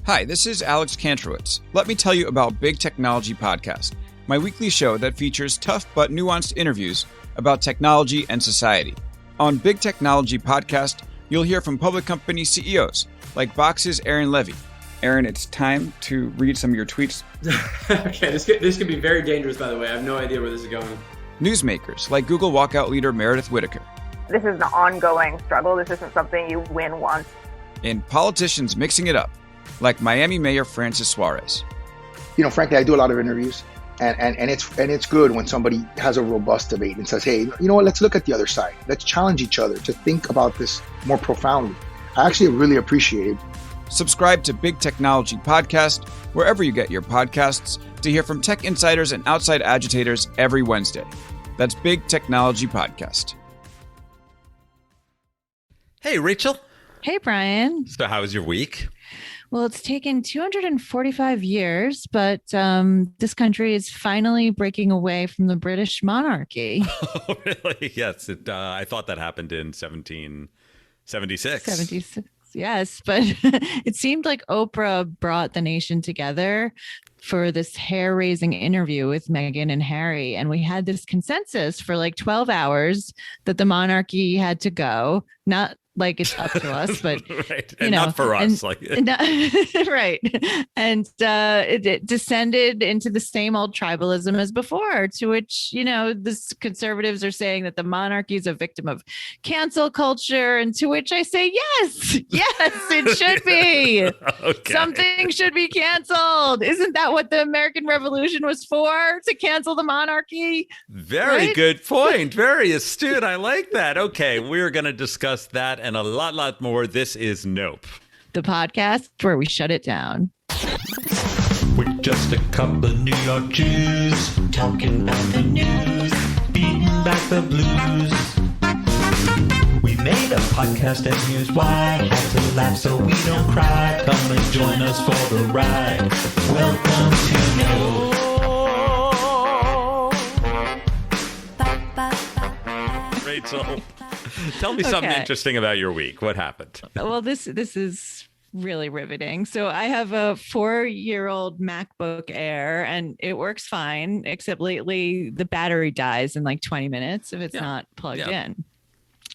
Hi, this is Alex Kantrowitz. Let me tell you about Big Technology Podcast, my weekly show that features tough but nuanced interviews about technology and society. On Big Technology Podcast, you'll hear from public company CEOs like Box's Aaron Levy. Aaron, it's time to read some of your tweets. Okay, this could be very dangerous, by the way. I have no idea where this is going. Newsmakers like Google walkout leader Meredith Whittaker. This is an ongoing struggle. This isn't something you win once. And politicians mixing it up, like Miami Mayor Francis Suarez. You know, frankly, I do a lot of interviews, and it's good when somebody has a robust debate and says, hey, you know what, let's look at the other side. Let's challenge each other to think about this more profoundly. I actually really appreciate it. Subscribe to Big Technology Podcast wherever you get your podcasts to hear from tech insiders and outside agitators every Wednesday. That's Big Technology Podcast. Hey, Rachel. Hey, Brian. So how was your week? Well, it's taken 245 years, but this country is finally breaking away from the British monarchy. Oh, really? Yes. I thought that happened in 1776. 76. Yes, but it seemed like Oprah brought the nation together for this hair-raising interview with Meghan and Harry. And we had this consensus for like 12 hours that the monarchy had to go. Not like it's up to us, but right. And not for us. Right. And it descended into the same old tribalism as before, to which, the conservatives are saying that the monarchy is a victim of cancel culture. And to which I say, yes, it should be. Okay. Something should be canceled. Isn't that what the American Revolution was for? To cancel the monarchy? Very good point. Very astute. I like that. Okay. We're going to discuss that and a lot more. This is Nope, the podcast where we shut it down. We're just a couple of New York Jews talking about the news, beating back the blues. We made a podcast and here's why. Had to laugh so we don't cry. Come and join us for the ride. Welcome to Nope. Rachel. Tell me something interesting about your week. What happened? Well, this is really riveting. So I have a 4-year-old MacBook Air and it works fine, except lately the battery dies in like 20 minutes if it's not plugged in.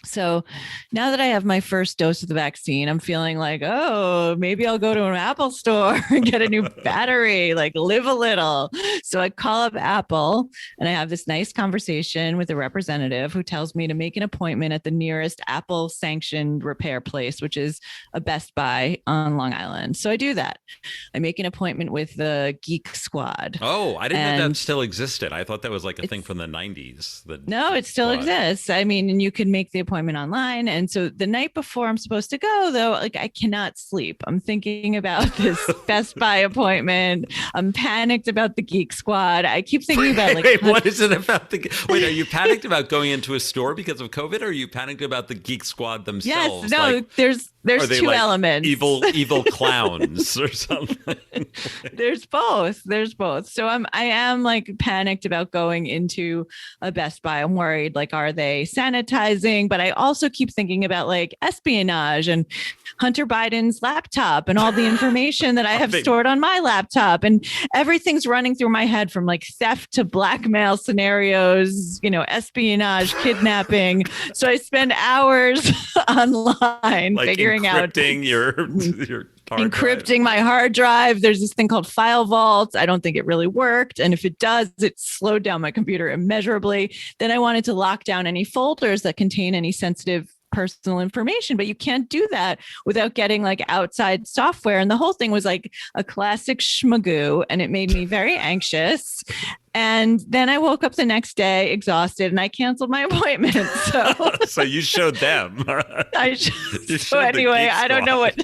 So now that I have my first dose of the vaccine, I'm feeling like, oh, maybe I'll go to an Apple store and get a new battery, like live a little. So I call up Apple and I have this nice conversation with a representative who tells me to make an appointment at the nearest Apple sanctioned repair place, which is a Best Buy on Long Island. So I do that. I make an appointment with the Geek Squad. Oh, I didn't know that still existed. I thought that was like a thing from the 90s. No, it still exists. I mean, and you can make the appointment online. And so the night before I'm supposed to go, though, like I cannot sleep. I'm thinking about this Best Buy appointment. I'm panicked about the Geek Squad. I keep thinking about Wait, what is it about are you panicked about going into a store because of COVID, or are you panicked about the Geek Squad themselves? Yes, no, there's two elements. Evil clowns or something. There's both. So I am like panicked about going into a Best Buy. I'm worried, like, are they sanitizing? But I also keep thinking about like espionage and Hunter Biden's laptop and all the information that I have stored on my laptop, and everything's running through my head from like theft to blackmail scenarios, espionage, kidnapping. So I spend hours online like figuring out your encrypting my hard drive. There's this thing called File Vault. I don't think it really worked. And if it does, it slowed down my computer immeasurably. Then I wanted to lock down any folders that contain any sensitive personal information, but you can't do that without getting like outside software. And the whole thing was like a classic schmagoo, and it made me very anxious. And then I woke up the next day exhausted and I canceled my appointment. So you showed them. So anyway, I don't know what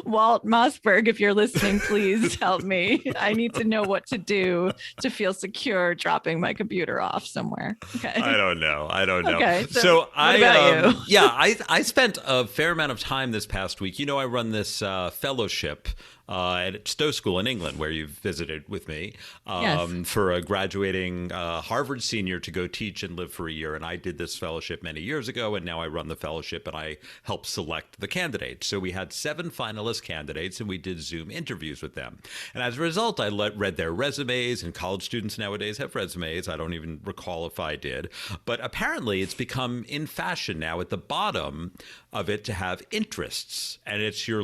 Walt Mossberg, if you're listening, please help me. I need to know what to do to feel secure dropping my computer off somewhere. Okay. I don't know. Okay, so about you? I spent a fair amount of time this past week. I run this fellowship at Stowe School in England, where you've visited with me, Yes. for a graduating Harvard senior to go teach and live for a year. And I did this fellowship many years ago, and now I run the fellowship and I help select the candidates. So we had 7 finalist candidates, and we did Zoom interviews with them. And as a result, I read their resumes, and college students nowadays have resumes. I don't even recall if I did. But apparently it's become in fashion now at the bottom of it to have interests. And it's your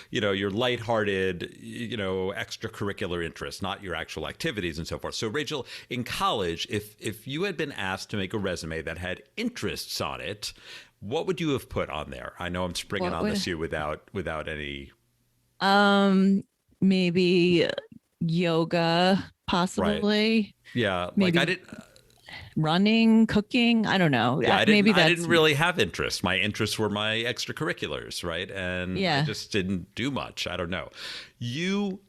your lighthearted, extracurricular interests, not your actual activities and so forth. So Rachel, in college, if you had been asked to make a resume that had interests on it, what would you have put on there? I know I'm springing on this you without any. Maybe yoga, possibly. Right. Yeah. Maybe like I didn't. Running, cooking. I don't know. Yeah, I maybe didn't really have interests. My interests were my extracurriculars, right? And I just didn't do much. I don't know. You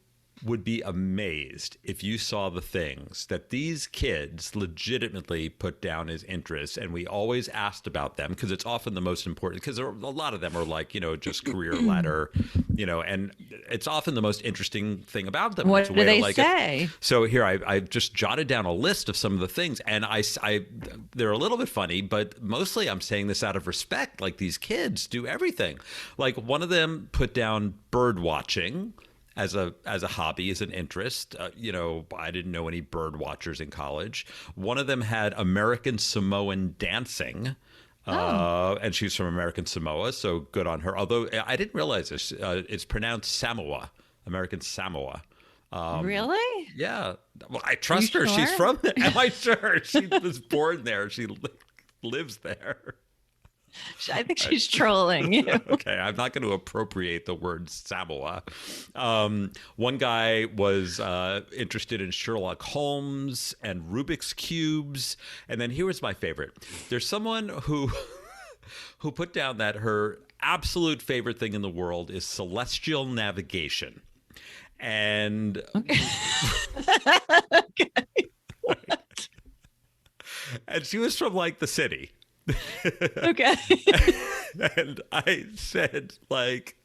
would be amazed if you saw the things that these kids legitimately put down as interests. And we always asked about them because it's often the most important, because a lot of them are like, just career ladder, and it's often the most interesting thing about them. What do they say? So here, I just jotted down a list of some of the things, and they're a little bit funny, but mostly I'm saying this out of respect. Like, these kids do everything. Like, one of them put down bird watching as a hobby, as an interest. I didn't know any bird watchers in college. One of them had American Samoan dancing. And she's from American Samoa, so good on her. Although I didn't realize this. It's pronounced Samoa, American Samoa. Really? Yeah. Well, I trust her. Sure? She's from there. Am I sure? She was born there. She lives there. I think she's trolling you. Okay, I'm not going to appropriate the word Samoa. One guy was interested in Sherlock Holmes and Rubik's Cubes. And then here was my favorite. There's someone who put down that her absolute favorite thing in the world is celestial navigation. And Okay. and she was from like the city. Okay. And I said, like,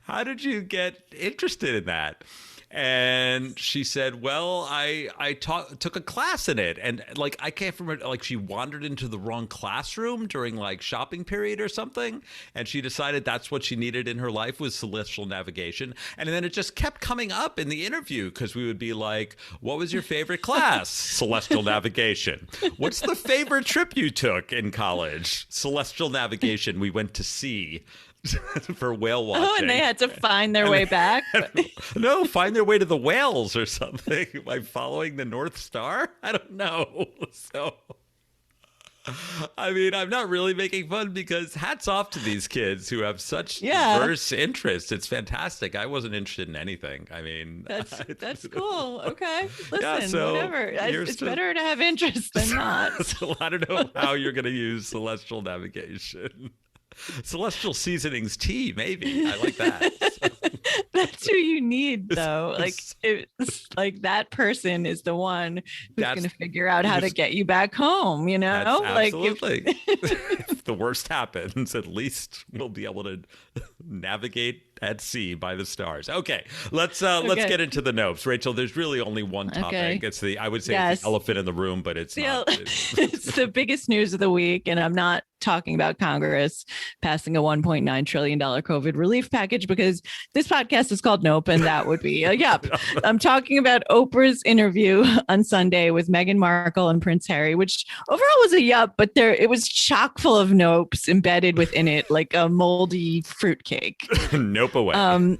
how did you get interested in that? And she said, well, I took a class in it. And like, I can't remember, like, she wandered into the wrong classroom during like shopping period or something. And she decided that's what she needed in her life was celestial navigation. And then it just kept coming up in the interview because we would be like, what was your favorite class? Celestial navigation. What's the favorite trip you took in college? Celestial navigation. We went to sea. For whale watching. Oh, and they had to find their way back. No, find their way to the whales or something by following the North Star. I don't know. So, I mean, I'm not really making fun because hats off to these kids who have such diverse interests. It's fantastic. I wasn't interested in anything. I mean, that's cool. Okay, listen, so whatever. It's better to have interest than not. So I don't know how you're going to use celestial navigation. Celestial seasonings tea, maybe. I like that. That's who you need, though. It's like that person is the one who's going to figure out how to get you back home. Absolutely. If the worst happens, at least we'll be able to navigate at sea by the stars. Okay, let's get into the notes. Rachel, there's really only one topic. Okay. It's the it's the elephant in the room, but it's not. It's the biggest news of the week, and I'm not talking about Congress passing a $1.9 trillion COVID relief package because this podcast is called Nope, and that would be a yup. I'm talking about Oprah's interview on Sunday with Meghan Markle and Prince Harry, which overall was a yup, but it was chock full of nopes embedded within it, like a moldy fruitcake. Nope away.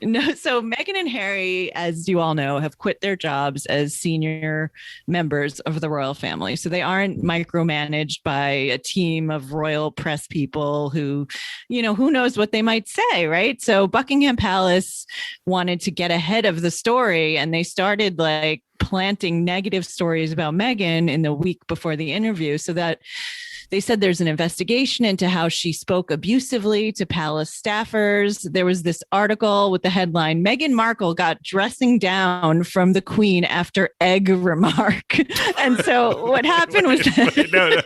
No, so Meghan and Harry, as you all know, have quit their jobs as senior members of the royal family. So they aren't micromanaged by a team of royal press people who knows what they might say, right? So Buckingham Palace wanted to get ahead of the story, and they started like planting negative stories about Meghan in the week before the interview, so that they said there's an investigation into how she spoke abusively to palace staffers. There was this article with the headline, Meghan Markle got dressing down from the Queen after egg remark. And so what happened was... No.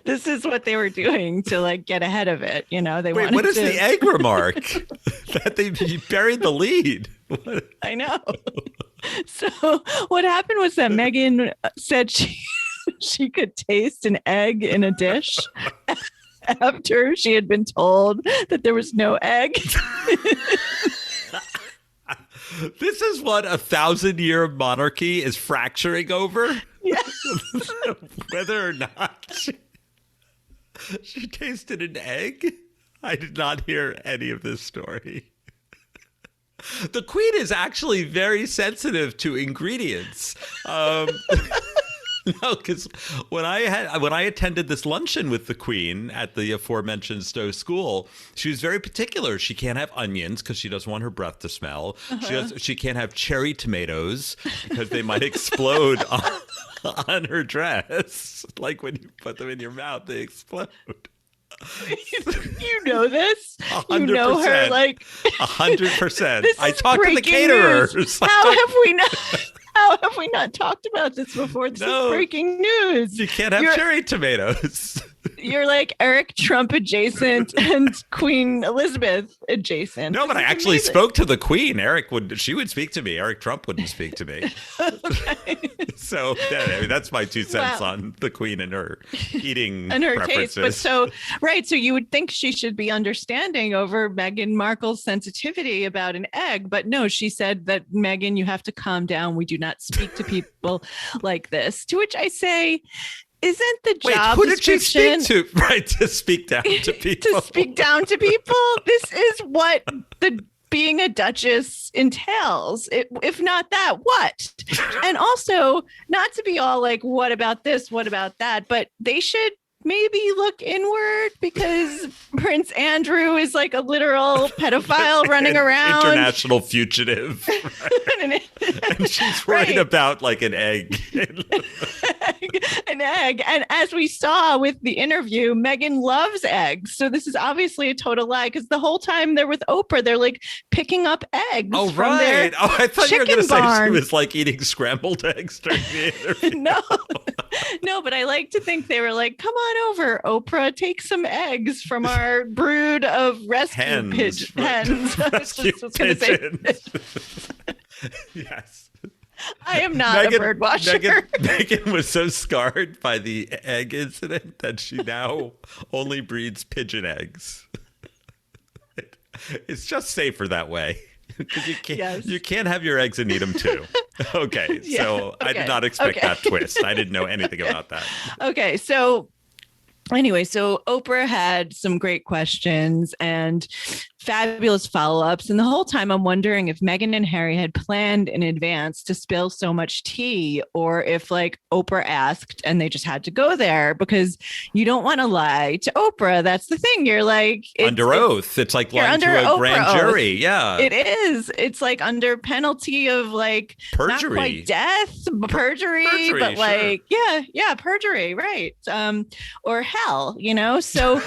This is what they were doing to like get ahead of it. You know, they Wait, wanted what is to... the egg remark? That they buried the lead. What? I know. So what happened was that Meghan said she could taste an egg in a dish after she had been told that there was no egg. This is what 1,000-year monarchy is fracturing over? Yes. Whether or not she tasted an egg? I did not hear any of this story. The Queen is actually very sensitive to ingredients. No, because when I attended this luncheon with the Queen at the aforementioned Stowe School, she was very particular. She can't have onions because she doesn't want her breath to smell. She can't have cherry tomatoes because they might explode on her dress. Like when you put them in your mouth, they explode. You know this? 100%. You know her like 100%. This I is talked to the breaking caterers. news. How have we not talked about this before? This is breaking news. You can't have cherry tomatoes. You're like Eric Trump adjacent and Queen Elizabeth adjacent. No, but I actually spoke to the Queen. She would speak to me. Eric Trump wouldn't speak to me. Okay. So that's my 2 cents on the Queen and her eating and her preferences. taste. But so you would think she should be understanding over Meghan Markle's sensitivity about an egg, but no, she said that, Meghan, you have to calm down. We do not speak to people like this. To which I say, isn't the job who did she description speak to? Right, to speak down to people. to speak down to people? This is what being a duchess entails. If not that, what? And also, not to be all like, what about this? What about that? But they should maybe look inward, because Prince Andrew is like a literal pedophile running around. International fugitive. Right? And she's worried about like an egg. An egg. And as we saw with the interview, Meghan loves eggs. So this is obviously a total lie, because the whole time they're with Oprah, they're like picking up eggs. Oh, from right. Their I thought you were going to say barn. she was like eating scrambled eggs during the interview. No, but I like to think they were like, come on over, Oprah, take some eggs from our brood of rescue hens. Rescue pigeons. Yes. I am not a bird watcher. Meghan was so scarred by the egg incident that she now only breeds pigeon eggs. It's just safer that way. You can't have your eggs and eat them too. Okay, so I did not expect that twist. I didn't know anything about that. Okay, so anyway, so Oprah had some great questions and fabulous follow-ups. And the whole time I'm wondering if Meghan and Harry had planned in advance to spill so much tea, or if like Oprah asked and they just had to go there, because you don't want to lie to Oprah. That's the thing. You're like under oath. It's like lying to a grand jury. Yeah, it is. It's like under penalty of like perjury, not quite death, perjury, but like perjury, right? Or hell, you know. So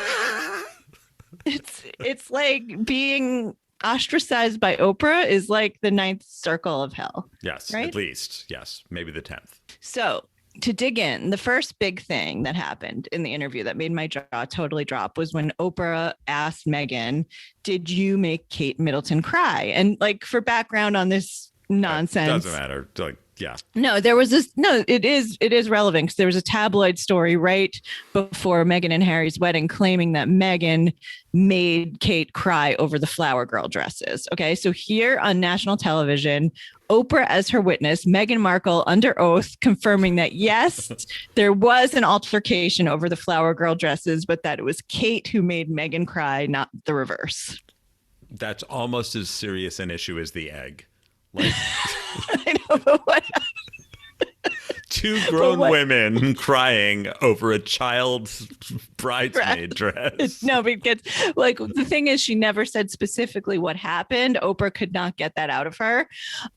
it's like being ostracized by Oprah is like the 9th circle of hell. Yes, right? At least. Yes, maybe the 10th. So to dig in, the first big thing that happened in the interview that made my jaw totally drop was when Oprah asked Meghan, did you make Kate Middleton cry? And like, for background on this nonsense. Doesn't matter. Like, yeah. No, there was this. No, it is relevant, because there was a tabloid story right before Meghan and Harry's wedding claiming that Meghan made Kate cry over the flower girl dresses. Okay, so here on national television, Oprah as her witness, Meghan Markle under oath confirming that yes, there was an altercation over the flower girl dresses, but that it was Kate who made Meghan cry, not the reverse. That's almost as serious an issue as the egg. Like, I know, but what? Two grown women crying over a child's bridesmaid dress. No, because like the thing is, she never said specifically what happened. Oprah could not get that out of her.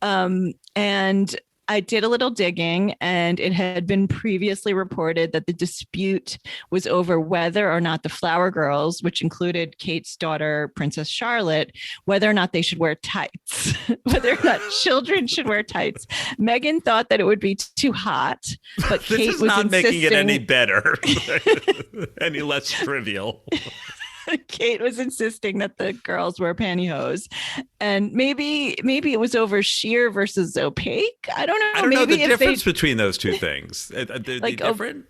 And I did a little digging, and it had been previously reported that the dispute was over whether or not the Flower Girls, which included Kate's daughter, Princess Charlotte, whether or not they should wear tights, whether or not children should wear tights. Meghan thought that it would be too hot, but This Kate is was not making it any insisting. better, any less trivial. Kate was insisting that the girls wear pantyhose, and maybe it was over sheer versus opaque. I don't know. I don't know maybe the if difference between those two things. They're Like, different.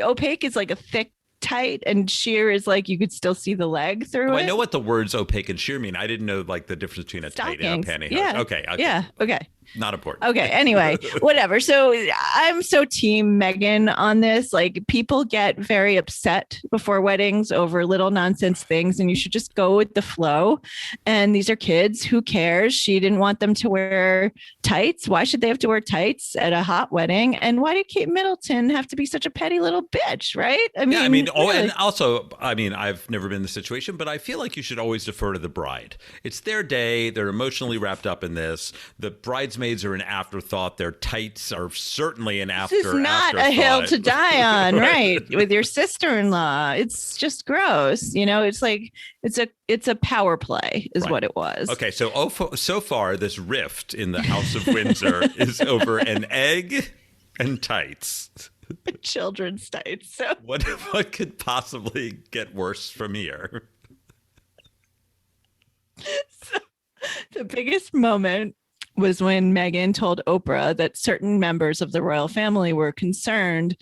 Opaque is like a thick tight, and sheer is like you could still see the leg through Oh, it. I know what the words opaque and sheer mean. I didn't know like the difference between a tight and a Stockings. pantyhose. Yeah. Okay. Yeah. Okay. Not important. Okay. Anyway, whatever. So I'm so team Meghan on this. Like, people get very upset before weddings over little nonsense things, and you should just go with the flow. And these are kids. Who cares? She didn't want them to wear tights. Why should they have to wear tights at a hot wedding? And why did Kate Middleton have to be such a petty little bitch? Right? I mean, Yeah, I mean, really. and also, I mean, I've never been in the situation, but I feel like you should always defer to the bride. It's their day. They're emotionally wrapped up in this. The bridesmaids are an afterthought. Their tights are certainly an This is not a hill to die on, right? With your sister-in-law. It's just gross. You know, it's like it's a power play is what it was. Okay, so so far this rift in the House of Windsor is over an egg and tights. Children's tights. So What could possibly get worse from here? the biggest moment was when Meghan told Oprah that certain members of the royal family were concerned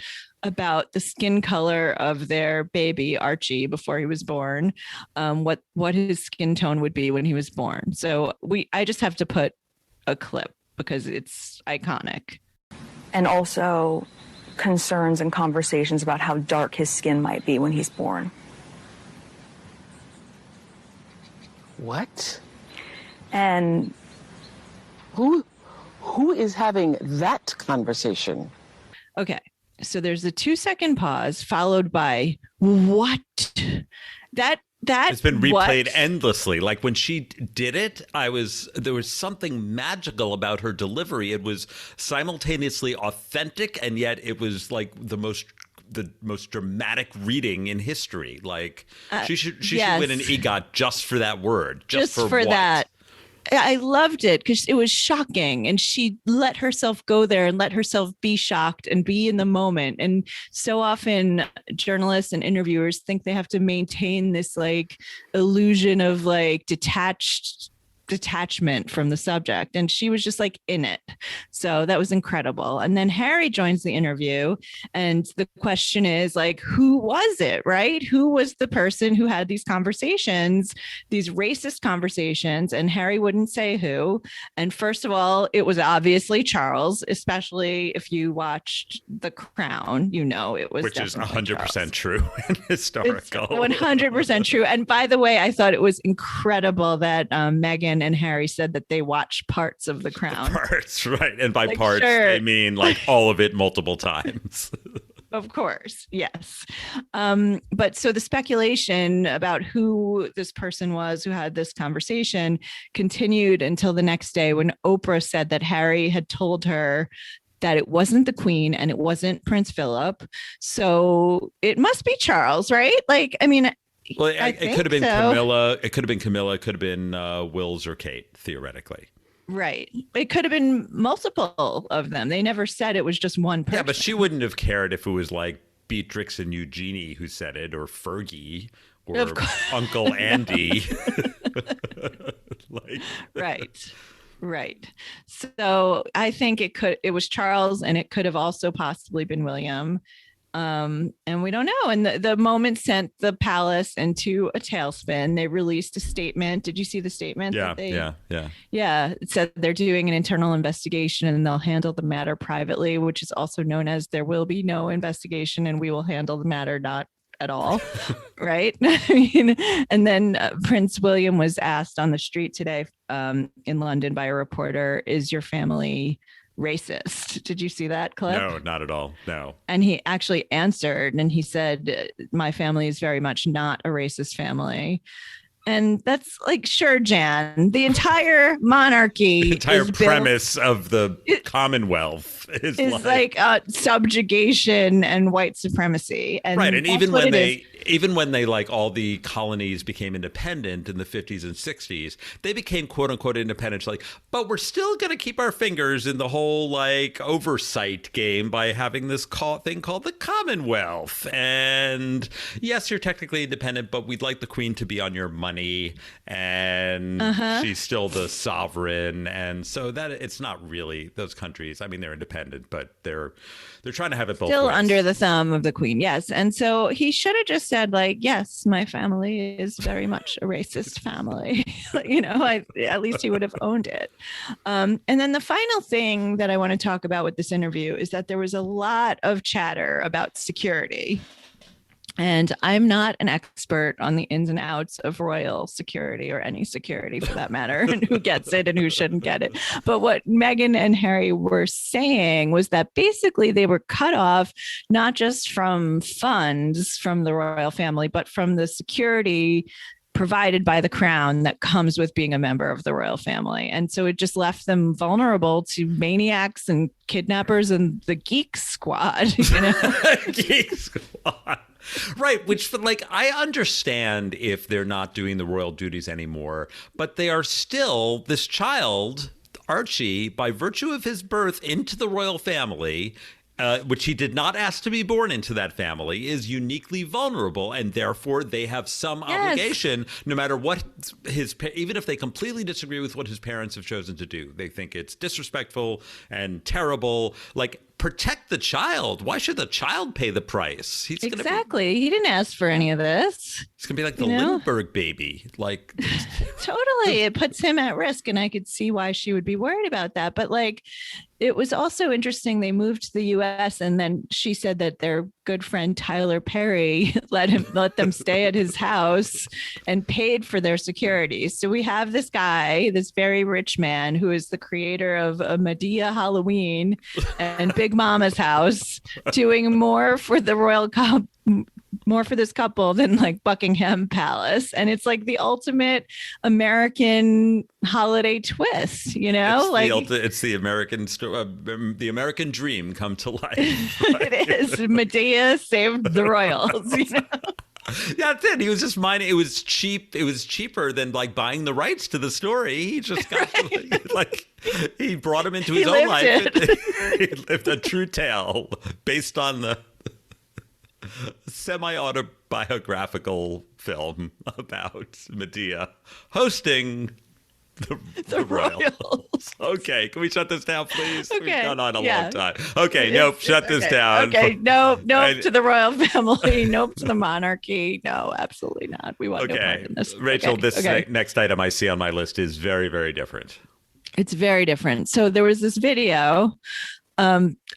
about the skin color of their baby Archie before he was born, what his skin tone would be when he was born. So I just have to put a clip because it's iconic. And also concerns and conversations about how dark his skin might be when he's born. What? And who is having that conversation? Okay. So there's a 2-second pause followed by what? That It's been replayed what? endlessly. Like when she did it, there was something magical about her delivery. It was simultaneously authentic, and yet it was like the most dramatic reading in history. Like she should win an EGOT just for that word. Just for what? that. I loved it because it was shocking, and she let herself go there and let herself be shocked and be in the moment. And so often journalists and interviewers think they have to maintain this like illusion of like detachment from the subject, and she was just like in it. So that was incredible. And then Harry joins the interview, and the question is like, who was it, right? Who was the person who had these conversations, these racist conversations? And Harry wouldn't say who. And first of all, it was obviously Charles, especially if you watched The Crown, you know it was, which is definitely 100% Charles. true and historical. It's 100% true. And by the way, I thought it was incredible that Meghan and Harry said that they watched parts of The Crown. Parts, right? And by Like, parts, sure. they mean like all of it multiple times. Of course, yes. But so the speculation about who this person was who had this conversation continued until the next day when Oprah said that Harry had told her that it wasn't the Queen and it wasn't Prince Philip. So it must be Charles, right? Like, I mean, Well, I it think could have been so. Camilla. It could have been Camilla. It could have been Wills or Kate, theoretically. Right. It could have been multiple of them. They never said it was just one person. Yeah, but she wouldn't have cared if it was like Beatrix and Eugenie who said it, or Fergie, or Of course. Uncle Andy. Right. So I think it was Charles, and it could have also possibly been William. And we don't know. And the moment sent the palace into a tailspin. They released a statement. Did you see the statement? Yeah. It said they're doing an internal investigation and they'll handle the matter privately, which is also known as there will be no investigation and we will handle the matter not at all. Right. I mean, and then Prince William was asked on the street today in London by a reporter, is your family racist? Did you see that clip? No, not at all. No. And he actually answered, and he said, my family is very much not a racist family. And that's like, sure, Jan, the entire monarchy, The entire is premise of the Commonwealth is like subjugation and white supremacy. And right. And even when they like all the colonies became independent in the 50s and 60s, they became quote unquote independent. Like, but we're still going to keep our fingers in the whole like oversight game by having this thing called the Commonwealth. And yes, you're technically independent, but we'd like the Queen to be on your money, and she's still the sovereign. And so that it's not really those countries. I mean, they're independent, but they're trying to have it both still ways. Under the thumb of the Queen. Yes. And so he should have just said, like, yes, my family is very much a racist family. At least he would have owned it. And then the final thing that I want to talk about with this interview is that there was a lot of chatter about security. And I'm not an expert on the ins and outs of royal security or any security for that matter, and who gets it and who shouldn't get it. But what Meghan and Harry were saying was that basically they were cut off not just from funds from the royal family, but from the security provided by the crown that comes with being a member of the royal family. And so it just left them vulnerable to maniacs and kidnappers and the geek squad. Geek squad. Right, which like I understand if they're not doing the royal duties anymore, but they are still this child, Archie, by virtue of his birth into the royal family, which he did not ask to be born into that family, is uniquely vulnerable, and therefore they have some obligation, no matter what even if they completely disagree with what his parents have chosen to do. They think it's disrespectful and terrible. Like, protect the child. Why should the child pay the price? He didn't ask for any of this. He's gonna be like the Lindbergh baby. Like, totally, it puts him at risk, and I could see why she would be worried about that. But like, it was also interesting. They moved to the U.S. and then she said that their good friend Tyler Perry let them stay at his house and paid for their security. So we have this guy, this very rich man, who is the creator of Madea Halloween and Big Mama's House, doing more for the more for this couple than like Buckingham Palace. And it's like the ultimate American holiday twist, it's the American the American dream come to life. It is. Medea saved the royals. Yeah, that's it. He was just mining. It was cheap. It was cheaper than like buying the rights to the story. He just got he brought him into his own life. He lived a true tale based on the semi-autobiographical film about Madea hosting the Royals. Okay, can we shut this down, please? Okay. We've gone on a long time. Okay, nope, shut this down. Okay, nope to the royal family. Nope to the monarchy. No, absolutely not. We want no part in this. Rachel, this next item I see on my list is very, very different. It's very different. So there was this video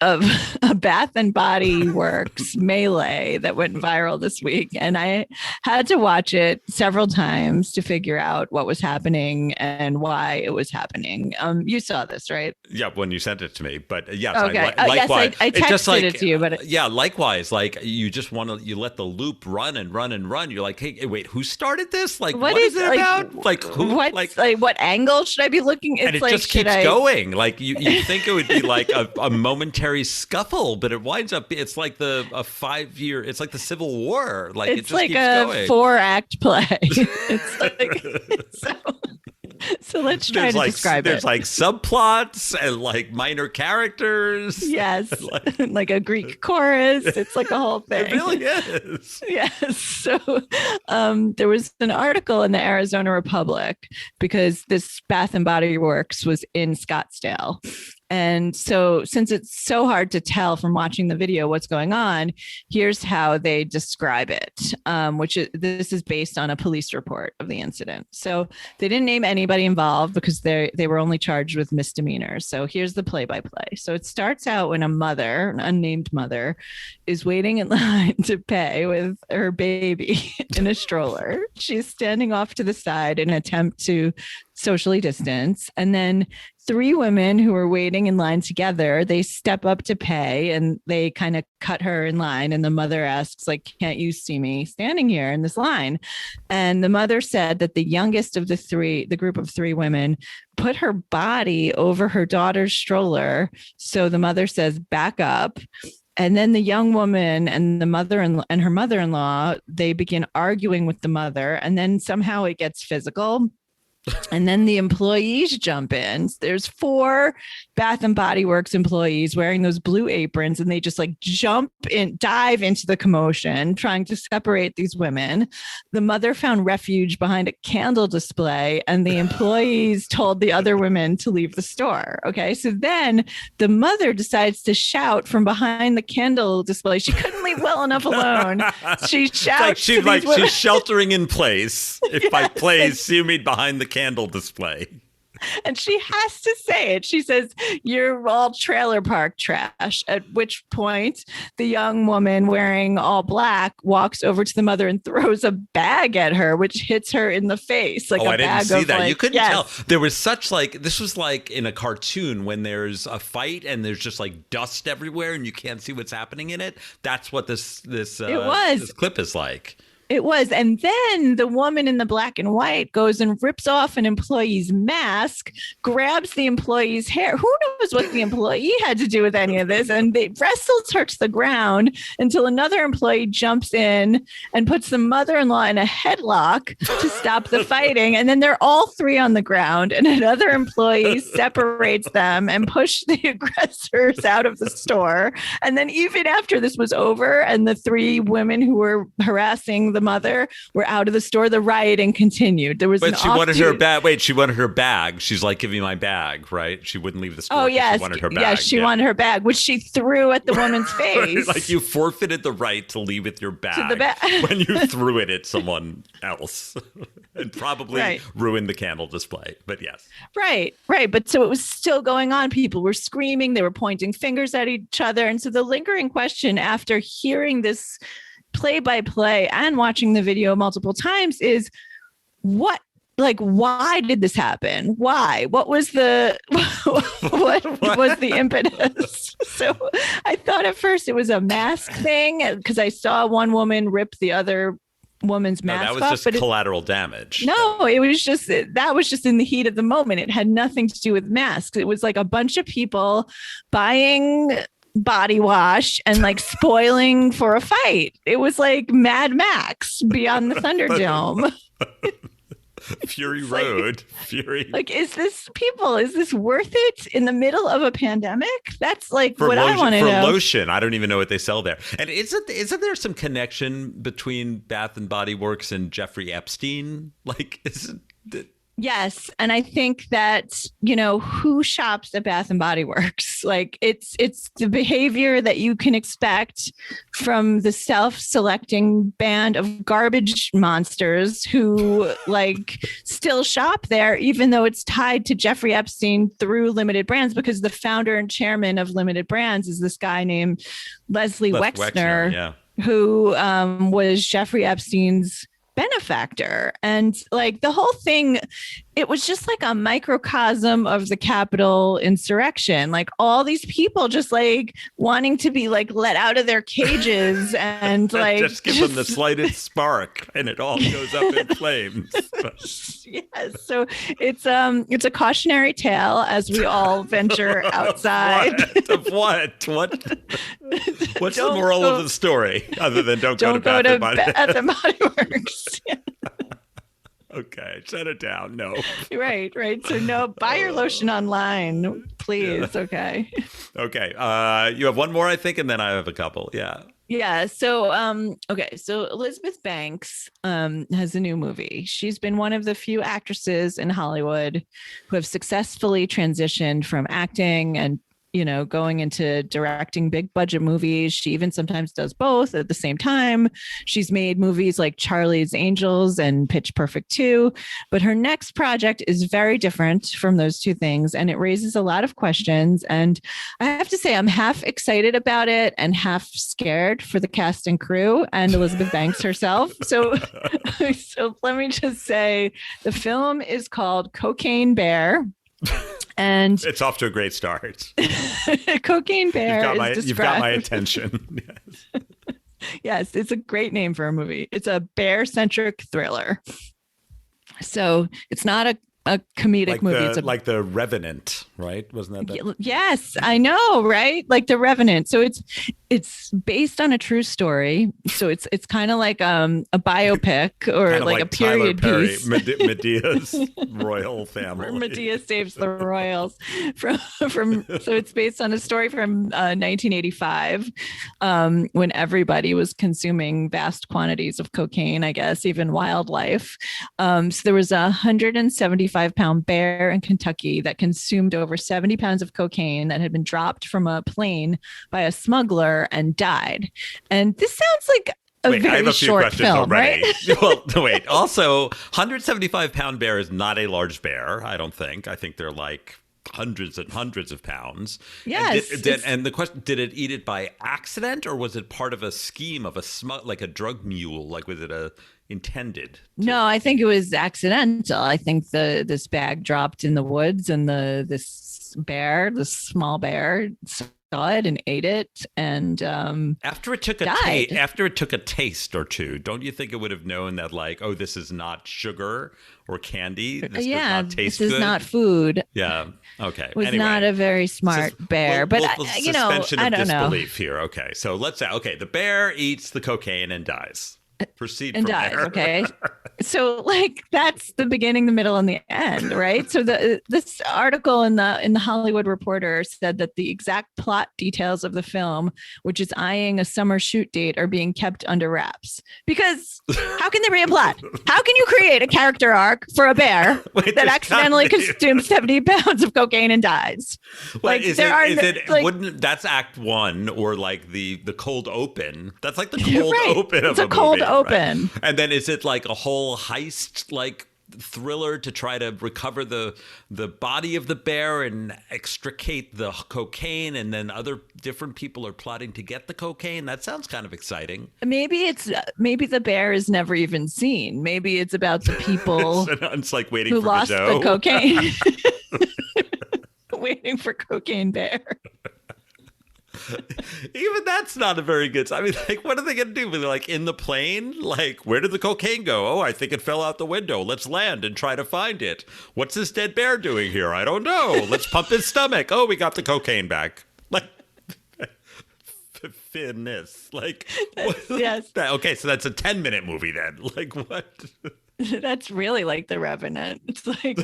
of a Bath and Body Works melee that went viral this week. And I had to watch it several times to figure out what was happening and why it was happening. You saw this, right? Yeah, when you sent it to me. But yes, okay. Likewise. Yes, I texted it to you. But yeah, likewise. Like, you just you let the loop run and run and run. You're like, hey, wait, who started this? Like, what is it about? Like, who? What angle should I be looking? And it just keeps going. Like, you think it would be like a momentary scuffle, but it winds up, it's like a 5-year, it's like the Civil War. Like, it just keeps going. 4-act play. It's like, so let's try to describe it. There's like subplots and like minor characters. Yes. like a Greek chorus. It's like a whole thing. It really is. Yes. So there was an article in the Arizona Republic because this Bath and Body Works was in Scottsdale. And so since it's so hard to tell from watching the video what's going on, here's how they describe it, this is based on a police report of the incident. So they didn't name anybody involved because they were only charged with misdemeanors. So here's the play-by-play. So it starts out when an unnamed mother, is waiting in line to pay with her baby in a stroller. She's standing off to the side in an attempt to socially distance. And then 3 women who were waiting in line together, they step up to pay and they kind of cut her in line. And the mother asks, like, can't you see me standing here in this line? And the mother said that the youngest of the group of 3 women, put her body over her daughter's stroller. So the mother says, back up. And then the young woman and her mother-in-law, they begin arguing with the mother. And then somehow it gets physical. And then the employees jump in. There's 4 Bath and Body Works employees wearing those blue aprons, and they just like dive into the commotion, trying to separate these women. The mother found refuge behind a candle display, and the employees told the other women to leave the store. Okay. So then the mother decides to shout from behind the candle display. She couldn't leave well enough alone. She shouts. She's sheltering in place. If by place, you mean behind the candle display. And she has to say it. She says, you're all trailer park trash. At which point the young woman wearing all black walks over to the mother and throws a bag at her, which hits her in the face. Like I didn't see that. You couldn't tell. There was this was like in a cartoon when there's a fight and there's just like dust everywhere and you can't see what's happening in it. That's what this clip is like. It was. And then the woman in the black and white goes and rips off an employee's mask, grabs the employee's hair. Who knows what the employee had to do with any of this? And they wrestles her to the ground until another employee jumps in and puts the mother-in-law in a headlock to stop the fighting. And then they're all 3 on the ground, and another employee separates them and pushes the aggressors out of the store. And then even after this was over and the 3 women who were harassing the mother were out of the store, the rioting continued. There was she wanted her bag. Wait, she wanted her bag. She's like, give me my bag, right? She wouldn't leave the store. Oh, yes. She wanted her bag. Yes, she wanted her bag, which she threw at the woman's face. Like, you forfeited the right to leave with your bag when you threw it at someone else and probably ruined the candle display. But yes. Right. But so it was still going on. People were screaming. They were pointing fingers at each other. And so the lingering question after hearing this play-by-play and watching the video multiple times is why did this happen? Why? What was the impetus? So I thought at first it was a mask thing because I saw one woman rip the other woman's mask off. That was just collateral damage. No, it was just that was just in the heat of the moment. It had nothing to do with masks. It was like a bunch of people buying body wash and like spoiling for a fight. It was like Mad Max Beyond the Thunderdome. Fury Road. Fury. Like, is this worth it in the middle of a pandemic? That's like what I want to know. For lotion, I don't even know what they sell there. And isn't there some connection between Bath and Body Works and Jeffrey Epstein? Like, isn't it? Yes. And I think that, who shops at Bath and Body Works? Like it's the behavior that you can expect from the self-selecting band of garbage monsters who like still shop there, even though it's tied to Jeffrey Epstein through Limited Brands, because the founder and chairman of Limited Brands is this guy named Leslie Wexner, who was Jeffrey Epstein's benefactor. And like the whole thing, it was just like a microcosm of the Capitol insurrection. Like all these people just like wanting to be like let out of their cages and like just give them the slightest spark and it all goes up in flames. Yes. So it's a cautionary tale as we all venture outside. Of what? What's the moral of the story other than don't go to Bath and Body Works? Yeah. Okay, shut it down. No. Right. So no, buy your lotion online, please. Yeah. Okay. You have one more, I think, and then I have a couple. Yeah. Yeah. So, So Elizabeth Banks has a new movie. She's been one of the few actresses in Hollywood who have successfully transitioned from acting and going into directing big budget movies. She even sometimes does both at the same time. She's made movies like Charlie's Angels and Pitch Perfect 2, but her next project is very different from those two things, and it raises a lot of questions. And I have to say, I'm half excited about it and half scared for the cast and crew and Elizabeth Banks herself. So let me just say, the film is called Cocaine Bear. And it's off to a great start. Cocaine Bear you've got my attention. Yes. Yes, it's a great name for a movie. It's a bear-centric thriller. So it's not a comedic movie. It's like The Revenant, right? Wasn't that? Yes, I know, right? Like The Revenant. So it's based on a true story. So it's kind of like a biopic or like a period piece. Medea's royal family. Medea saves the royals from. So it's based on a story from 1985, when everybody was consuming vast quantities of cocaine. I guess even wildlife. So there was 175-pound bear in Kentucky that consumed over 70 pounds of cocaine that had been dropped from a plane by a smuggler and died. And this sounds like a very short film, right? Well, wait. Also, 175-pound bear is not a large bear, I don't think. I think they're like hundreds and hundreds of pounds. Yes. And the question, did it eat it by accident, or was it part of a scheme of like a drug mule? Like, was it intended? No, I think it was accidental. I think this bag dropped in the woods, and this small bear saw it and ate it, and after it took a taste or two, don't you think it would have known that, like, oh, this is not sugar or candy? This does not taste good. This is not food. Yeah. Okay. Was anyway, not a very smart bear, but suspension I of don't know. Disbelief here. Okay. So let's say, the bear eats the cocaine and dies. Proceed and from dies. there. Okay. So like that's the beginning, the middle, and the end, right? So this article in the Hollywood Reporter said that the exact plot details of the film, which is eyeing a summer shoot date, are being kept under wraps. Because how can there be a plot? How can you create a character arc for a bear that accidentally consumes 70 pounds of cocaine and dies? Wouldn't that's act one, or like the cold open? That's like the cold open of it's a movie, cold open. Right? And then is it like a whole heist like thriller to try to recover the body of the bear and extricate the cocaine, and then other different people are plotting to get the cocaine? That sounds kind of exciting. Maybe the bear is never even seen. Maybe it's about the people it's like waiting who for lost Godot. the cocaine. Waiting for Cocaine Bear. Even that's not a very good. I mean, like, what are they going to do? They're like in the plane? Like, where did the cocaine go? Oh, I think it fell out the window. Let's land and try to find it. What's this dead bear doing here? I don't know. Let's pump his stomach. Oh, we got the cocaine back. Like, finness. Like, yes. Okay, so that's a 10-minute movie then. Like, what? That's really like The Revenant. It's like,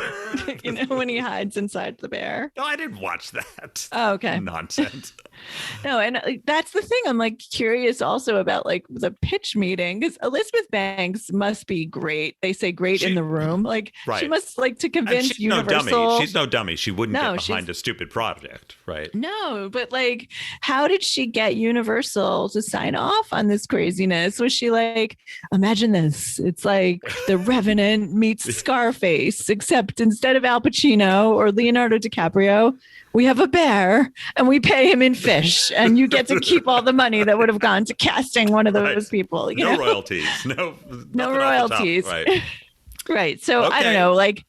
when he hides inside the bear. No, I didn't watch that. Oh, okay. Nonsense. No, and that's the thing. I'm like curious also about like the pitch meeting, because Elizabeth Banks must be great. They say great in the room. Like she must like to convince she's Universal. No dummy. She's no dummy. She wouldn't get behind a stupid project, right? No, but like, how did she get Universal to sign off on this craziness? Was she like, imagine this? It's like The Revenant meets Scarface, except instead of Al Pacino or Leonardo DiCaprio, we have a bear and we pay him in fish, and you get to keep all the money that would have gone to casting one of those people. No royalties. No royalties. Right. Right. So I don't know, like,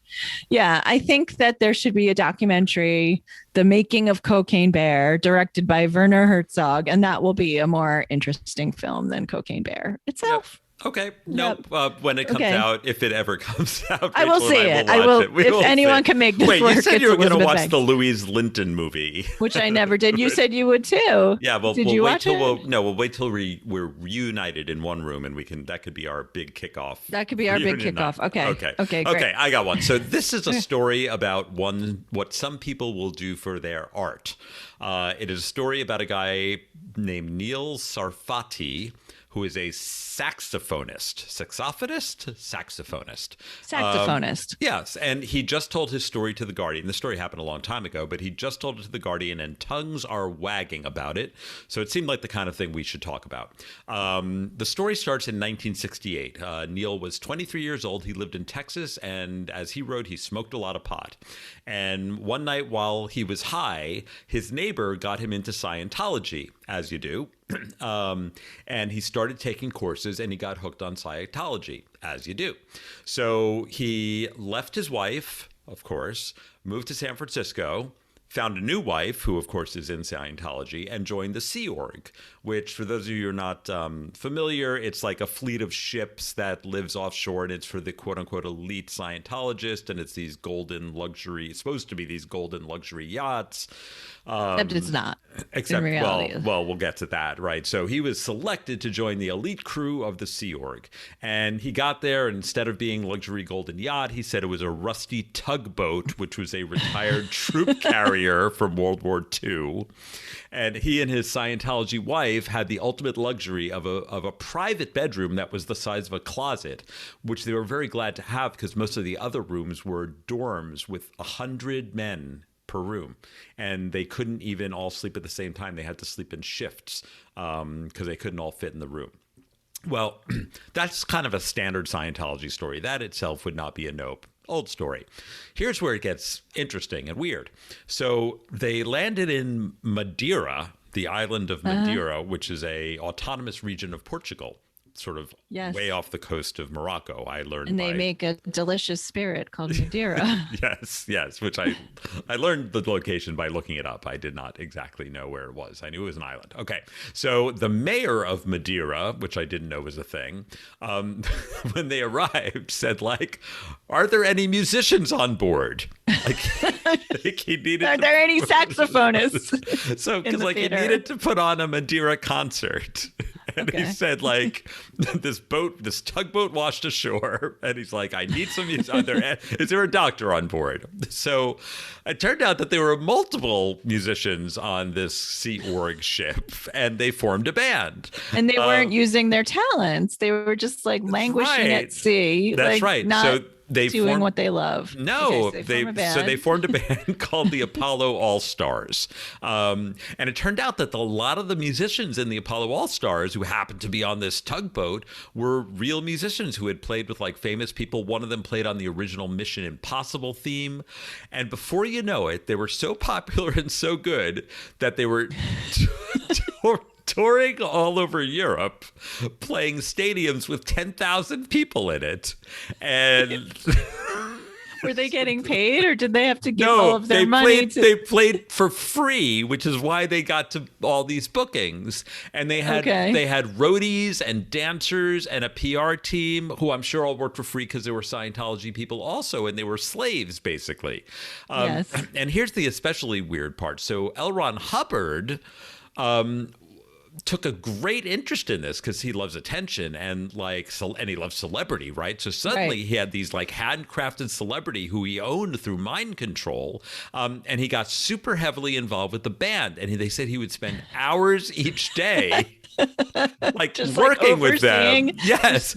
yeah, I think that there should be a documentary, The Making of Cocaine Bear, directed by Werner Herzog, and that will be a more interesting film than Cocaine Bear itself. Yep. Okay. Nope. When it comes out, if it ever comes out, I will see it. I will. If anyone can make this work. Wait, you said you were going to watch Banks. the Louise Linton movie, which I never did. You said you would too. Yeah. Well, did you watch it? We'll wait till we're reunited in one room, and that could be our big kickoff. That could be our big kickoff. Okay. Great. Okay. I got one. So this is a story about what some people will do for their art. It is a story about a guy named Neil Sarfati, who is a saxophonist. Saxophonist. Yes. And he just told his story to The Guardian. The story happened a long time ago, but he just told it to The Guardian, and tongues are wagging about it. So it seemed like the kind of thing we should talk about. The story starts in 1968. Neil was 23 years old. He lived in Texas, and as he wrote, he smoked a lot of pot. And one night while he was high, his neighbor got him into Scientology, as you do. And he started taking courses, and he got hooked on Scientology, as you do. So he left his wife, of course, moved to San Francisco, found a new wife, who, of course, is in Scientology, and joined the Sea Org, which, for those of you who are not familiar, it's like a fleet of ships that lives offshore, and it's for the quote-unquote elite Scientologist, and it's these golden luxury, it's supposed to be these golden luxury yachts. Except it's not. Except, in reality. well, we'll get to that, right? So he was selected to join the elite crew of the Sea Org, and he got there, and instead of being luxury golden yacht, he said it was a rusty tugboat, which was a retired troop carrier from World War II. And he and his Scientology wife had the ultimate luxury of a private bedroom that was the size of a closet, which they were very glad to have because most of the other rooms were dorms with 100 men per room, and they couldn't even all sleep at the same time. They had to sleep in shifts because they couldn't all fit in the room. Well, that's kind of a standard Scientology story. That itself would not be a nope. Old story. Here's where it gets interesting and weird. So they landed in Madeira, the island of Madeira, which is a autonomous region of Portugal, sort of way off the coast of Morocco. I learned, and they make a delicious spirit called Madeira. yes, which I learned the location by looking it up. I did not exactly know where it was. I knew it was an island. Okay, so the mayor of Madeira, which I didn't know was a thing, when they arrived, said like, "Are there any musicians on board?" Like he needed. Are there any saxophonists? So because like he needed to put on a Madeira concert. And he said, like, this tugboat washed ashore. And he's like, I need some music. Is there a doctor on board? So it turned out that there were multiple musicians on this Sea Org ship, and they formed a band. And they weren't using their talents. They were just like languishing at sea. That's like, right. Not so they doing what they love. No, okay, so they formed a band called the Apollo All Stars, and it turned out that a lot of the musicians in the Apollo All Stars who happened to be on this tugboat were real musicians who had played with like famous people. One of them played on the original Mission Impossible theme, and before you know it, they were so popular and so good that they were touring all over Europe, playing stadiums with 10,000 people in it. And were they getting paid, or did they have to give all of their money? They played for free, which is why they got to all these bookings. And they had roadies and dancers and a PR team who I'm sure all worked for free because they were Scientology people also, and they were slaves basically. And here's the especially weird part. So L. Ron Hubbard took a great interest in this because he loves attention and he loves celebrity, right? So suddenly he had these like handcrafted celebrity who he owned through mind control, and he got super heavily involved with the band. And they said he would spend hours each day like just working with them. Yes.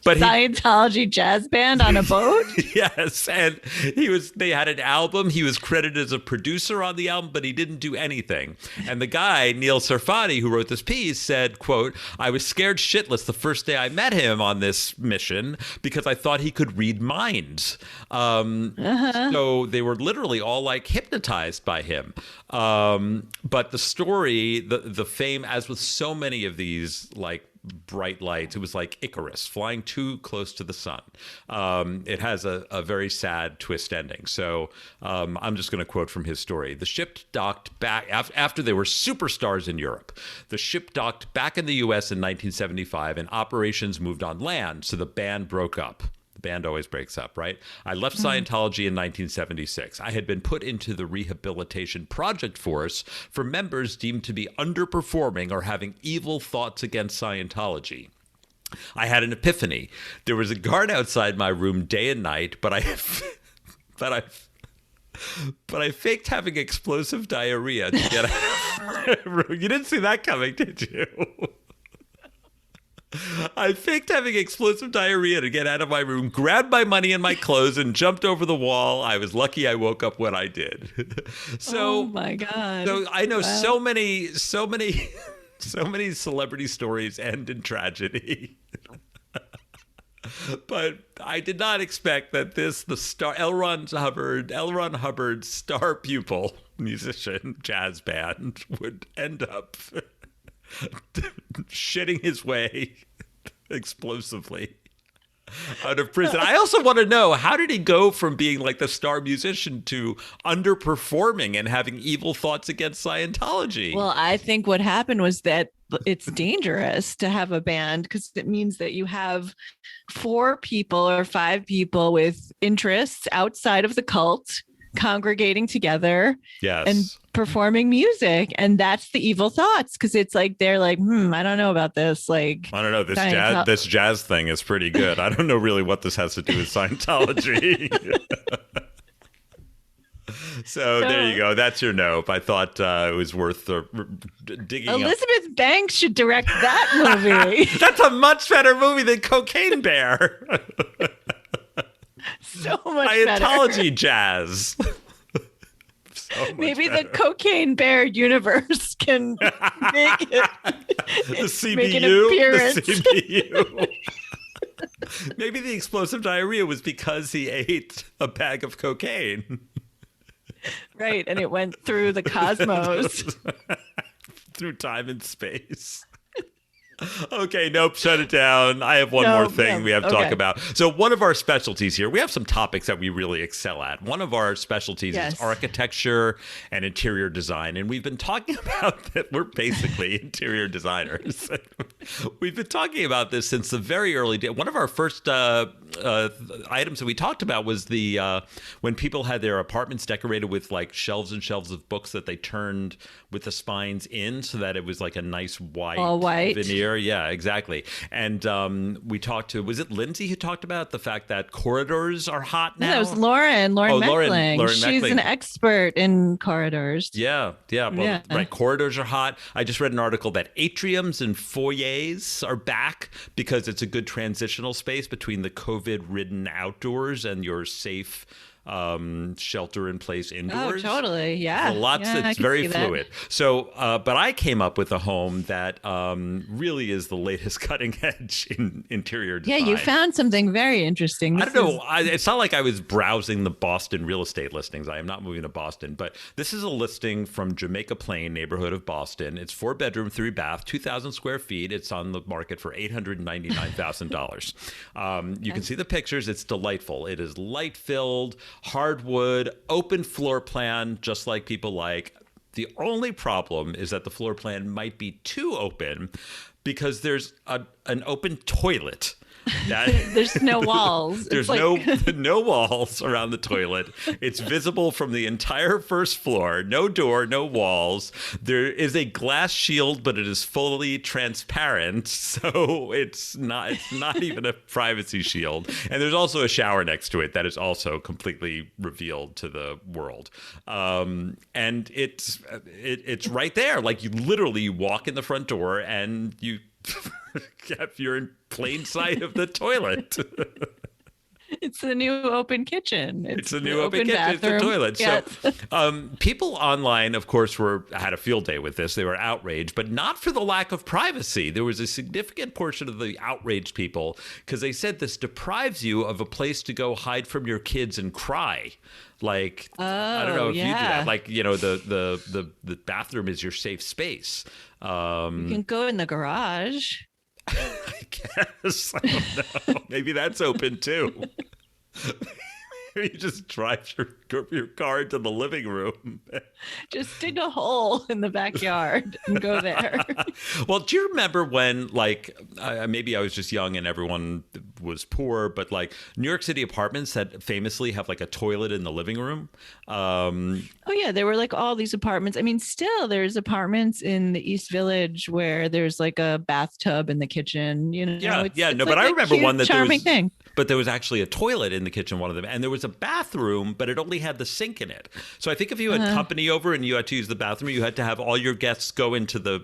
But Scientology jazz band on a boat? Yes. And they had an album. He was credited as a producer on the album, but he didn't do anything. And the guy, Neil Sarfati, who wrote this piece, said, quote, "I was scared shitless the first day I met him on this mission because I thought he could read minds." So they were literally all like hypnotized by him. But the story, the fame, as with so many of these like bright lights, it was like Icarus flying too close to the sun. It has a very sad twist ending. So I'm just going to quote from his story. The ship docked back after they were superstars in Europe. The ship docked back in the U.S. in 1975, and operations moved on land, so the band broke up. The band always breaks up, right? I left Scientology in 1976. I had been put into the rehabilitation project force for members deemed to be underperforming or having evil thoughts against Scientology. I had an epiphany. There was a guard outside my room day and night, but I faked having explosive diarrhea to get out of my room. You didn't see that coming, did you? I faked having explosive diarrhea to get out of my room, grabbed my money and my clothes, and jumped over the wall. I was lucky I woke up when I did. So, oh my God. So I know so many celebrity stories end in tragedy. But I did not expect that L. Ron Hubbard's star pupil musician jazz band would end up shitting his way explosively out of prison. I also want to know, how did he go from being like the star musician to underperforming and having evil thoughts against Scientology? Well, I think what happened was that it's dangerous to have a band because it means that you have 4 people or 5 people with interests outside of the cult congregating together and performing music, and that's the evil thoughts, because it's like they're like, I don't know about this, like I don't know, this jazz thing is pretty good. I don't know really what this has to do with Scientology. So there you go. That's your nope. I thought it was worth digging Elizabeth Banks should direct that movie. That's a much better movie than Cocaine Bear. So much Scientology jazz. Maybe the Cocaine Bear universe can make it. The CBU. Make an appearance. The CBU. Maybe the explosive diarrhea was because he ate a bag of cocaine. Right, and it went through the cosmos. Through time and space. Okay, nope, shut it down. I have one more thing we have to talk about. So one of our specialties here, we have some topics that we really excel at. One of our specialties is architecture and interior design. And we've been talking about that. We're basically interior designers. We've been talking about this since the very early day. One of our first items that we talked about was the when people had their apartments decorated with like shelves and shelves of books that they turned with the spines in so that it was like a nice white veneer. Yeah, exactly. And we talked to, was it Lindsay who talked about the fact that corridors are hot now? No, that was Lauren Meckling. She's an expert in corridors. Yeah. Well, right. Corridors are hot. I just read an article that atriums and foyers are back because it's a good transitional space between the COVID-ridden outdoors and your safe shelter in place indoors. Oh, totally. Yeah. It's very fluid. That. So, but I came up with a home that really is the latest cutting edge in interior design. Yeah, you found something very interesting. I don't know. It's not like I was browsing the Boston real estate listings. I am not moving to Boston, but this is a listing from Jamaica Plain neighborhood of Boston. It's 4-bedroom, 3-bath, 2,000 square feet. It's on the market for $899,000. You can see the pictures. It's delightful. It is light filled, hardwood, open floor plan, just like people like. The only problem is that the floor plan might be too open because there's an open toilet. There's no walls. There's no walls around the toilet. It's visible from the entire first floor. No door, no walls. There is a glass shield, but it is fully transparent, so it's not even a privacy shield. And there's also a shower next to it that is also completely revealed to the world. And it's right there. Like you walk in the front door and you're in plain sight of the toilet. It's the new open kitchen. It's the new open kitchen. It's the toilet. Yes. So people online, of course, had a field day with this. They were outraged, but not for the lack of privacy. There was a significant portion of the outraged people because they said this deprives you of a place to go hide from your kids and cry. Like, I don't know if you do that. Like, the bathroom is your safe space. You can go in the garage. I guess. I don't know. Maybe that's open too. You just drive your car to the living room. Just dig a hole in the backyard and go there. Well, do you remember when, maybe I was just young and everyone was poor, but like New York City apartments that famously have like a toilet in the living room? Oh, yeah. There were like all these apartments. I mean, still there's apartments in the East Village where there's like a bathtub in the kitchen. But I remember one that charming thing. But there was actually a toilet in the kitchen, one of them, and there was a bathroom, but it only had the sink in it. So I think if you had company over and you had to use the bathroom, you had to have all your guests go into the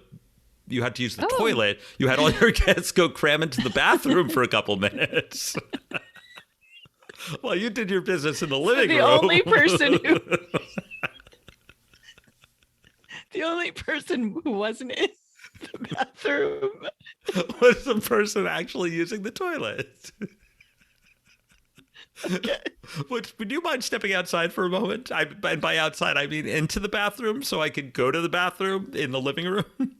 you had to use the toilet, you had all your guests go cram into the bathroom for a couple minutes. Well, you did your business in the living room. The only person who wasn't in the bathroom was the person actually using the toilet. Okay. Would you mind stepping outside for a moment? And by outside, I mean into the bathroom, so I could go to the bathroom in the living room.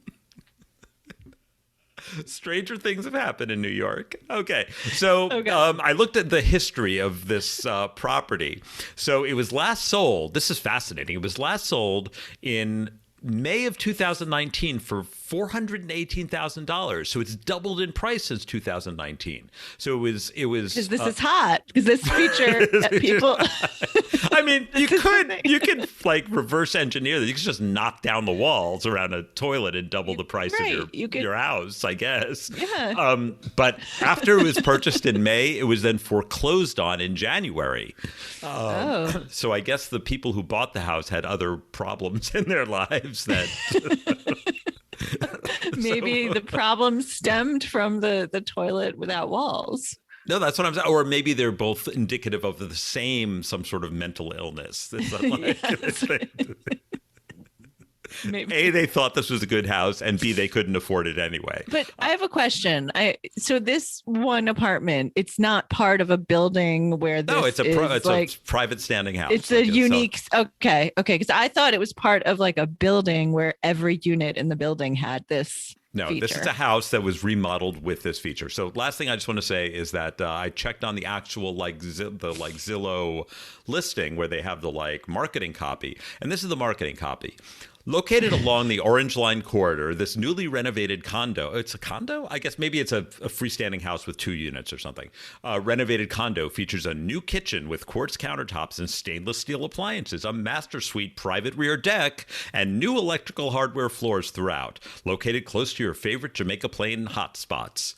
Stranger things have happened in New York. Okay. So I looked at the history of this property. So it was last sold. This is fascinating. It was last sold in May of 2019 for $418,000. So it's doubled in price since 2019. So it was because this is hot, because this feature people. I mean, you could like reverse engineer this. You could just knock down the walls around a toilet and double the price of your house, I guess. Yeah. But after it was purchased in May, it was then foreclosed on in January. So I guess the people who bought the house had other problems in their lives that. Maybe the problem stemmed from the toilet without walls. No, that's what I'm saying. Or maybe they're both indicative of the same, some sort of mental illness. Maybe. A, they thought this was a good house, and B, they couldn't afford it anyway. But I have a question. So this one apartment, it's not part of a building where this it's a private standing house. It's a unique. Okay. Because I thought it was part of like a building where every unit in the building had this. No, feature. This is a house that was remodeled with this feature. So last thing I just want to say is that I checked on the actual Zillow listing where they have the marketing copy. And this is the marketing copy. Located along the Orange Line corridor, this newly renovated condo, it's a condo? I guess maybe it's a freestanding house with 2 units or something. Renovated condo features a new kitchen with quartz countertops and stainless steel appliances, a master suite private rear deck, and new electrical hardware floors throughout. Located close to your favorite Jamaica Plain hotspots.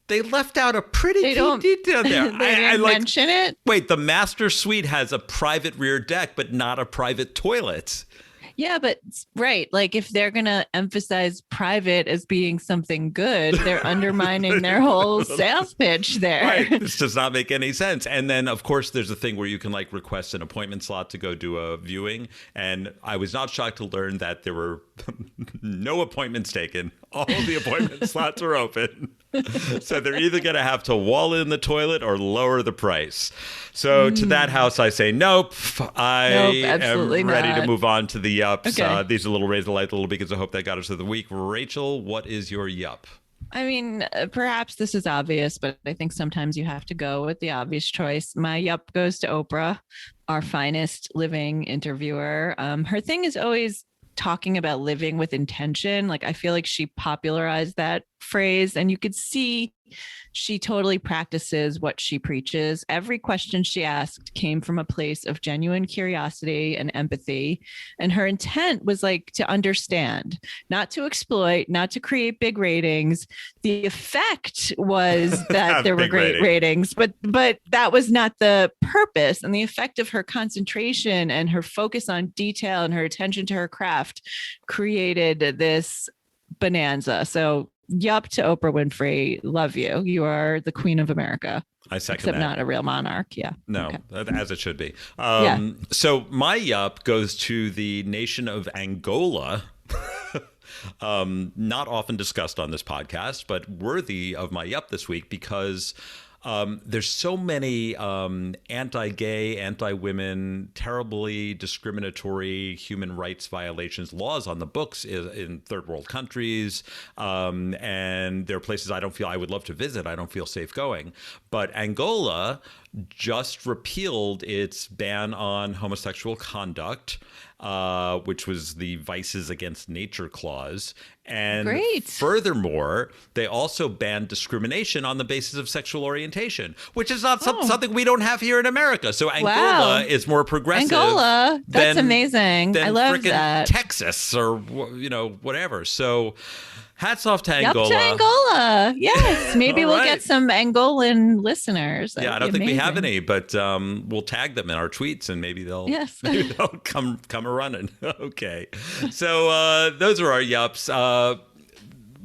They left out a pretty key detail there. They didn't mention it? Wait, the master suite has a private rear deck, but not a private toilet. Yeah, but right. Like if they're going to emphasize private as being something good, they're undermining their whole sales pitch there. Right. This does not make any sense. And then, of course, there's a thing where you can request an appointment slot to go do a viewing. And I was not shocked to learn that there were no appointments taken. All of the appointment slots are open. So they're either going to have to wall in the toilet or lower the price. So to that house, I say, nope. I am ready to move on to the yups. Okay. These are a little raise the light, little because I hope that got us to the week. Rachel, what is your yup? I mean, perhaps this is obvious, but I think sometimes you have to go with the obvious choice. My yup goes to Oprah, our finest living interviewer. Her thing is always talking about living with intention. I feel like she popularized that phrase, and you could see she totally practices what she preaches. Every question she asked came from a place of genuine curiosity and empathy. And her intent was to understand, not to exploit, not to create big ratings. The effect was that there were great ratings, but that was not the purpose. And the effect of her concentration and her focus on detail and her attention to her craft created this bonanza. So yup to Oprah Winfrey. Love you. You are the queen of America. I second Except that. not a real monarch. Yeah. No, okay. As it should be. So my yup goes to the nation of Angola. Not often discussed on this podcast, but worthy of my yup this week because there's so many anti-gay, anti-women, terribly discriminatory human rights violations, laws on the books in third world countries. And there are places I would love to visit. I don't feel safe going. But Angola just repealed its ban on homosexual conduct, which was the Vices Against Nature clause. And furthermore, they also banned discrimination on the basis of sexual orientation, which is not something we don't have here in America. So Angola is more progressive. Angola, that's amazing. I love that. Texas or whatever. So hats off to Angola. Yup to Angola. Yes. Maybe we'll get some Angolan listeners. That'd I don't think we have any, but we'll tag them in our tweets and maybe they'll come a running. Okay. So those are our yups.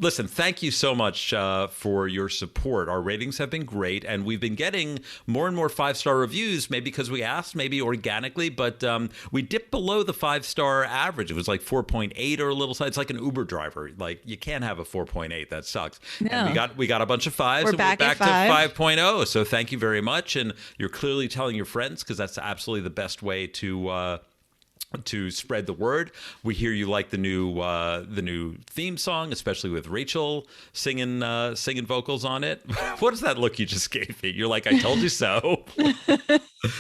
listen, thank you so much for your support. Our ratings have been great, and we've been getting more and more 5-star reviews, maybe because we asked, maybe organically, but we dipped below the 5-star average. It was like 4.8 or a little side. It's like an Uber driver. Like, you can't have a 4.8. That sucks. No. And we got a bunch of 5s, We're and back we're at back 5. to 5.0. So thank you very much. And you're clearly telling your friends, because that's absolutely the best way to spread the word. We hear you like the new theme song, especially with Rachel singing vocals on it. What is that look you just gave me? You're like, I told you so.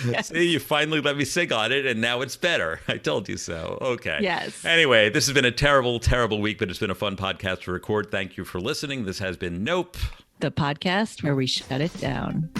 Yes. See, you finally let me sing on it, and now it's better. I told you so. Okay. Yes. Anyway, this has been a terrible, terrible week, but it's been a fun podcast to record. Thank you for listening. This has been Nope, The podcast where we shut it down.